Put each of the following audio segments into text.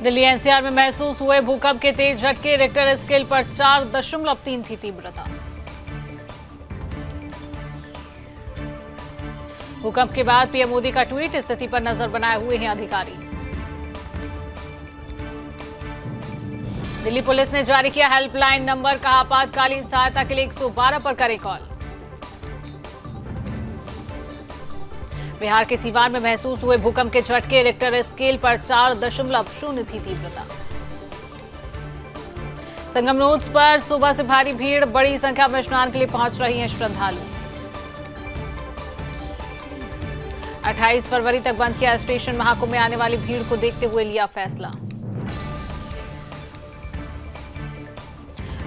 Delhi NCR में महसूस हुए भूकंप के तेज झटके, रिक्टर स्केल पर 4.3 थी तीव्रता। भूकंप के बाद पीएम मोदी का ट्वीट, स्थिति पर नजर बनाए हुए हैं अधिकारी। दिल्ली पुलिस ने जारी किया हेल्पलाइन नंबर, कहा आपातकालीन सहायता के लिए 112 पर करें कॉल। बिहार के सीवान में महसूस हुए भूकंप के झटके, रिक्टर स्केल पर 4.0 थी तीव्रता। संगम नोट्स पर सुबह से भारी भीड़, बड़ी संख्या में स्नान के लिए पहुंच रही हैं श्रद्धालु। 28 फरवरी तक बंद किया स्टेशन, महाकुंभ में आने वाली भीड़ को देखते हुए लिया फैसला।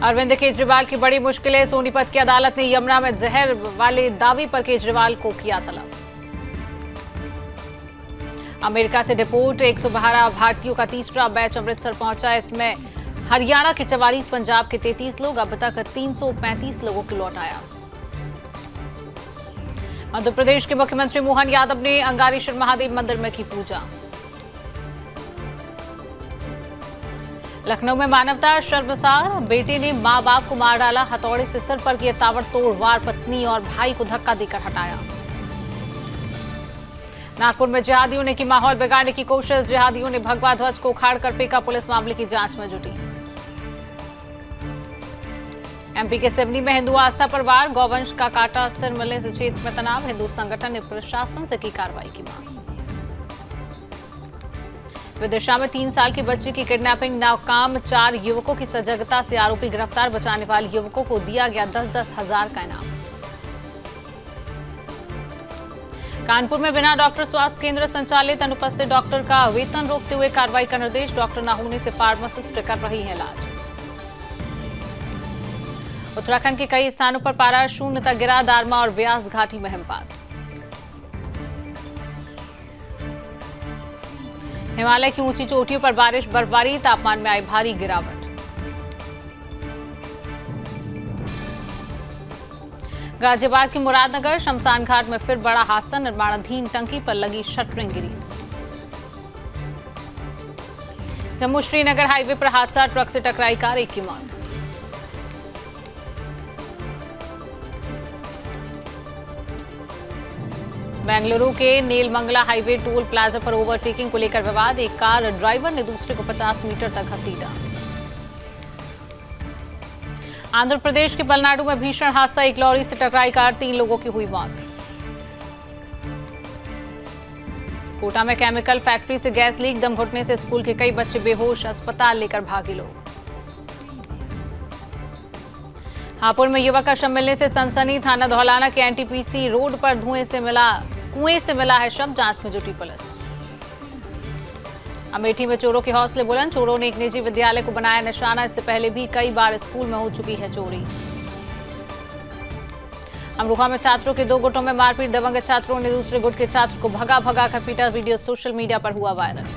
अरविंद केजरीवाल की बड़ी मुश्किलें, सोनीपत की अदालत ने यमुना में जहर वाले दावे पर केजरीवाल को किया तलब। अमेरिका से डिपोर्ट 112 भारतीयों का तीसरा बैच अमृतसर पहुंचा। इसमें हरियाणा के 44, पंजाब के 33 लोग, अब तक 335 लोगों को लौटाया। मध्य प्रदेश के मुख्यमंत्री मोहन यादव ने अंगारेश्वर महादेव मंदिर में की पूजा। लखनऊ में मानवता शर्मसार, बेटे ने मां बाप को मार डाला, हथौड़े से सिर पर किए ताबड़तोड़ वार, पत्नी और भाई को धक्का देकर हटाया। नागपुर में जिहादियों ने की माहौल बिगाड़ने की कोशिश, जिहादियों ने भगवा ध्वज को उखाड़कर फेंका, पुलिस मामले की जांच में जुटी। एमपी के सिवनी में हिंदू आस्था पर वार, गौवंश का काटा सिर मिलने से क्षेत्र में तनाव, हिंदू संगठन ने प्रशासन से की कार्रवाई की मांग। विदिशा में 3 साल की बच्ची की किडनैपिंग नाकाम, 4 युवकों की सजगता से आरोपी गिरफ्तार, बचाने वाले युवकों को दिया गया 10-10 हजार का इनाम। कानपुर में बिना डॉक्टर स्वास्थ्य केंद्र संचालित अनुपस्थित डॉक्टर का वेतन रोकते हुए कार्रवाई का निर्देश, डॉक्टर न होने से फार्मासिस्ट कर रही है इलाज। उत्तराखंड के कई स्थानों पर पारा 0 तक गिरा, दारमा और व्यास घाटी में हिमपात। हिमालय की ऊंची चोटियों पर बारिश, बर्फबारी, तापमान में आई भारी गिरावट। गाजियाबाद की मुरादनगर शमशान घाट में फिर बड़ा हादसा, निर्माणाधीन टंकी पर लगी शटरिंग गिरी। जम्मू श्रीनगर हाईवे पर हादसा, ट्रक से टकराई कार, 1 की मौत। बेंगलुरु के नेलमंगला हाईवे टोल प्लाजा पर ओवरटेकिंग को लेकर विवाद, एक कार ड्राइवर ने दूसरे को 50 मीटर तक घसीटा। आंध्र प्रदेश के पलनाडु में भीषण हादसा, एक लॉरी से टकराई कार, 3 लोगों की हुई मौत। कोटा में केमिकल फैक्ट्री से गैस लीक, दम घुटने से स्कूल के कई बच्चे बेहोश, अस्पताल लेकर भागे लोग। हापुड़ में युवक का शव मिलने से सनसनी, थाना धौलाना के एनटीपीसी रोड पर कुएं से मिला है शव, जांच में जुटी पुलिस। अमेठी में चोरों के हौसले बुलंद, चोरों ने एक निजी विद्यालय को बनाया निशाना, इससे पहले भी कई बार स्कूल में हो चुकी है चोरी। अमरोहा में छात्रों के 2 गुटों में मारपीट, दबंग छात्रों ने दूसरे गुट के छात्र को भगा कर पीटा, वीडियो सोशल मीडिया पर हुआ वायरल।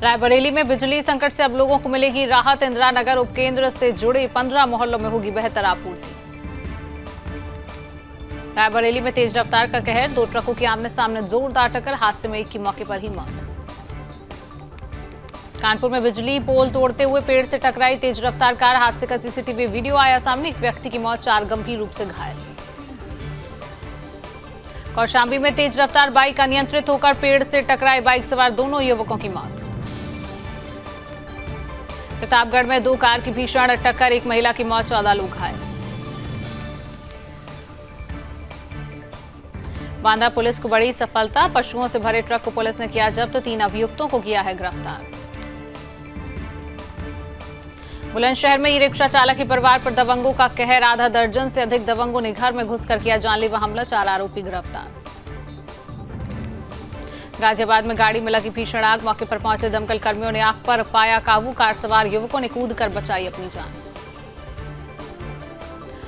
रायबरेली में बिजली संकट से अब लोगों को मिलेगी राहत, इंदिरा नगर उपकेंद्र से जुड़े 15 मोहल्लों में होगी बेहतर आपूर्ति। रायबरेली में तेज रफ्तार का कहर, 2 ट्रकों की आमने सामने जोरदार टक्कर, हादसे में एक की मौके पर ही मौत। कानपुर में बिजली पोल तोड़ते हुए पेड़ से टकराई तेज रफ्तार कार, हादसे का सीसीटीवी वीडियो आया सामने, एक व्यक्ति की मौत, 4 गंभीर रूप से घायल। कौशाम्बी में तेज रफ्तार बाइक अनियंत्रित होकर पेड़ से टकराई, बाइक सवार 2 युवकों की मौत। प्रतापगढ़ में 2 कार की भीषण टक्कर, एक महिला की मौत, 14 लोग घायल। बांदा पुलिस को बड़ी सफलता, पशुओं से भरे ट्रक को पुलिस ने किया जब्त, 3 अभियुक्तों को किया है गिरफ्तार। बुलंदशहर में ई रिक्शा चालक के परिवार पर दबंगों का कहर, आधा दर्जन से अधिक दबंगों ने घर में घुसकर किया जानलेवा हमला, 4 आरोपी गिरफ्तार। गाजियाबाद में गाड़ी में लगी भीषण आग, मौके पर पहुंचे दमकल कर्मियों ने आग पर पाया काबू, कार सवार युवकों ने कूदकर बचाई अपनी जान।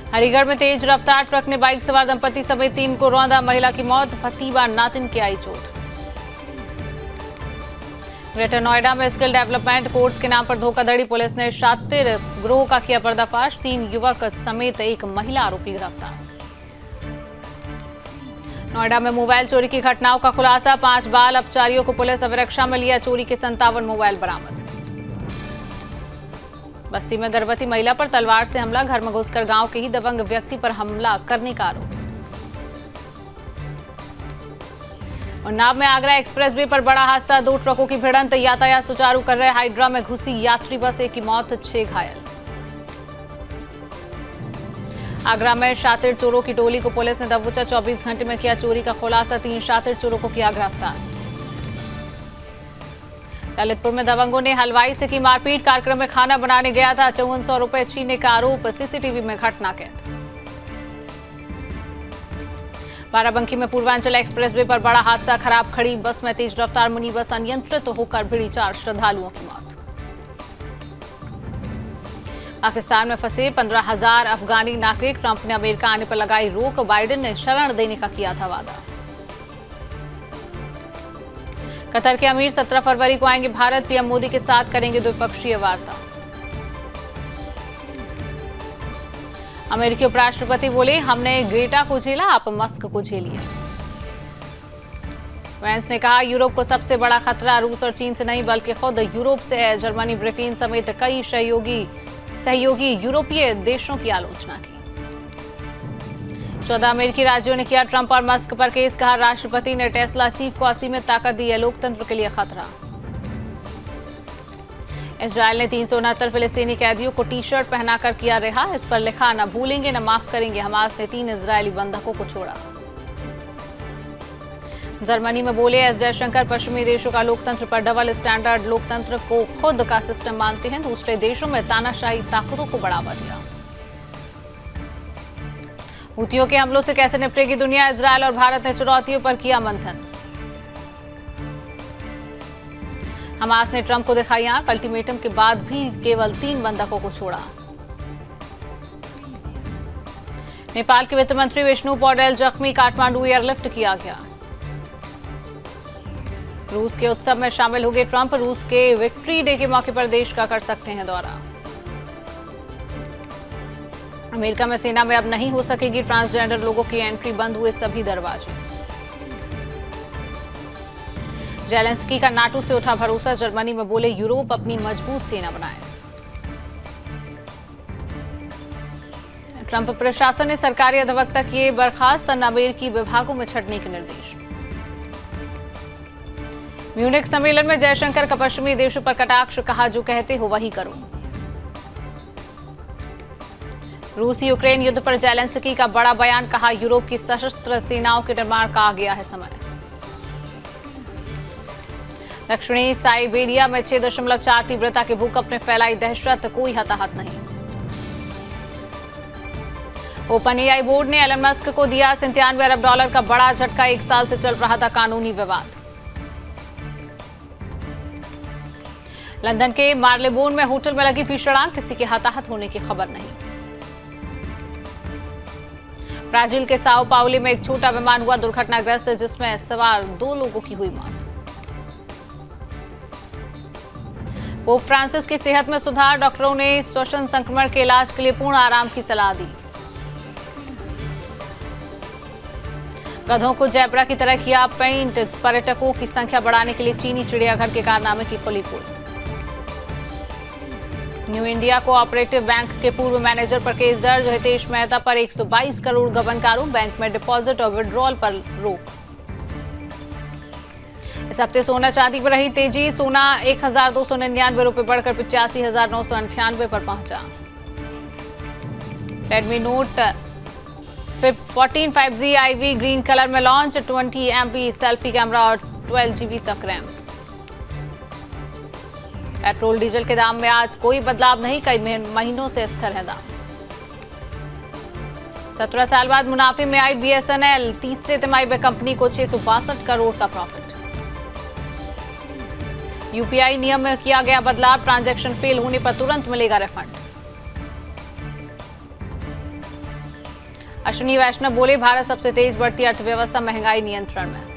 हरिगढ़ में तेज रफ्तार ट्रक ने बाइक सवार दंपति समेत 3 को रौंदा, महिला की मौत, पति व नातिन की आई चोट। ग्रेटर नोएडा में स्किल डेवलपमेंट कोर्स के नाम पर धोखाधड़ी, पुलिस ने शातिर गिरोह का किया पर्दाफाश, 3 युवक समेत 1 महिला आरोपी गिरफ्तार। नोएडा में मोबाइल चोरी की घटनाओं का खुलासा, 5 बाल अपचारियों को पुलिस अभिरक्षा में लिया, चोरी के 57 मोबाइल बरामद। बस्ती में गर्भवती महिला पर तलवार से हमला, घर में घुसकर गांव के ही दबंग व्यक्ति पर हमला करने का आरोप। उन्नाव में आगरा एक्सप्रेसवे पर बड़ा हादसा, 2 ट्रकों की भिड़ंत, यातायात सुचारू कर रहे हाइड्रा में घुसी यात्री बस, 1 की मौत 6 घायल। आगरा में शातिर चोरों की टोली को पुलिस ने दबोचा, 24 घंटे में किया चोरी का खुलासा, 3 शातिर चोरों को किया गिरफ्तार। ललितपुर में दबंगों ने हलवाई से की मारपीट, कार्यक्रम में खाना बनाने गया था, 5400 रुपए छीनने का आरोप, सीसीटीवी में घटना कैद। बाराबंकी में पूर्वांचल एक्सप्रेसवे पर बड़ा हादसा, खराब खड़ी बस में तेज रफ्तार मिनी बस अनियंत्रित होकर भिड़ी, 4 श्रद्धालुओं की मौत। पाकिस्तान में फंसे 15,000 अफगानी नागरिक, ट्रंप ने अमेरिका आने पर लगाई रोक, बाइडेन ने शरण देने का किया था वादा। कतर के अमीर 17 फरवरी को आएंगे भारत, पीएम मोदी के साथ करेंगे द्विपक्षीय वार्ता। अमेरिकी उपराष्ट्रपति बोले, हमने ग्रेटा को झेला, आप मस्क को झेलिए। वेंस ने कहा, यूरोप को सबसे बड़ा खतरा रूस और चीन से नहीं बल्कि खुद यूरोप से है। जर्मनी, ब्रिटेन समेत कई सहयोगी यूरोपीय देशों की आलोचना की। 14 अमेरिकी राज्यों ने किया ट्रंप और मस्क पर केस, कहा राष्ट्रपति ने टेस्ला चीफ को असीमित ताकत दी है, लोकतंत्र के लिए खतरा। इजरायल ने 369 फिलिस्तीनी कैदियों को टी शर्ट पहनाकर किया रिहा, इस पर लिखा, न भूलेंगे न माफ करेंगे। हमास ने 3 इजरायली बंधकों को छोड़ा। जर्मनी में बोले एस जयशंकर, पश्चिमी देशों का लोकतंत्र पर डबल स्टैंडर्ड, लोकतंत्र को खुद का सिस्टम मानते हैं, दूसरे देशों में तानाशाही ताकतों को बढ़ावा दिया। हुतियों के हमलों से कैसे निपटेगी दुनिया, इजरायल और भारत ने चुनौतियों पर किया मंथन। हमास ने ट्रंप को दिखाई आंख, अल्टीमेटम के बाद भी केवल 3 बंधकों को छोड़ा। नेपाल के वित्त मंत्री विष्णु पौडेल जख्मी, काठमांडू एयरलिफ्ट किया गया। रूस के उत्सव में शामिल होंगे ट्रंप, रूस के विक्ट्री डे के मौके पर देश का कर सकते हैं दौरा। अमेरिका में सेना में अब नहीं हो सकेगी ट्रांसजेंडर लोगों की एंट्री, बंद हुए सभी दरवाजे। जेलेंस्की का नाटो से उठा भरोसा, जर्मनी में बोले यूरोप अपनी मजबूत सेना बनाए। ट्रंप प्रशासन ने सरकारी अधिवक्ता किए बर्खास्त, अमेरिकी विभागों में छंटने के निर्देश। म्यूनिख सम्मेलन में जयशंकर का पश्चिमी देशों पर कटाक्ष, कहा जो कहते हो वही करो। रूस यूक्रेन युद्ध पर जेलेंस्की का बड़ा बयान, कहा यूरोप की सशस्त्र सेनाओं के निर्माण का आ गया है समय। दक्षिणी साइबेरिया में 6.4 तीव्रता के भूकंप ने फैलाई दहशत, कोई हताहत नहीं। ओपन एआई बोर्ड ने एलन मस्क को दिया $97 अरब का बड़ा झटका, 1 साल से चल रहा था कानूनी विवाद। लंदन के मार्लेबोन में होटल में लगी भीषण आग, किसी के हताहत होने की खबर नहीं। ब्राजील के साओ पाउलो में एक छोटा विमान हुआ दुर्घटनाग्रस्त, जिसमें सवार 2 लोगों की हुई मौत। पोप फ्रांसिस की सेहत में सुधार, डॉक्टरों ने श्वसन संक्रमण के इलाज के लिए पूर्ण आराम की सलाह दी। गधों को जैब्रा की तरह किया पेंट, पर्यटकों की संख्या बढ़ाने के लिए चीनी चिड़ियाघर के कारनामे की खुली पोल। न्यू इंडिया कोऑपरेटिव बैंक के पूर्व मैनेजर पर केस दर्ज, हितेश मेहता पर 122 करोड़ गबन का आरोप, बैंक में डिपॉजिट और विड्रॉल पर रोक। इस हफ्ते सोना चांदी पर रही तेजी, सोना 1,299 रुपए बढ़कर 85,998 पर पहुंचा। Redmi note 14 5G IV green colour में लॉन्च, 20 MP सेल्फी कैमरा और 12 GB तक रैम। पेट्रोल डीजल के दाम में आज कोई बदलाव नहीं, कई महीनों से स्थिर है दाम। 17 साल बाद मुनाफे में आई BSNL, तीसरे तिमाही में कंपनी को 662 करोड़ का प्रॉफिट। UPI नियम में किया गया बदलाव, ट्रांजैक्शन फेल होने पर तुरंत मिलेगा रिफंड। अश्विनी वैष्णव बोले, भारत सबसे तेज बढ़ती अर्थव्यवस्था, महंगाई नियंत्रण में।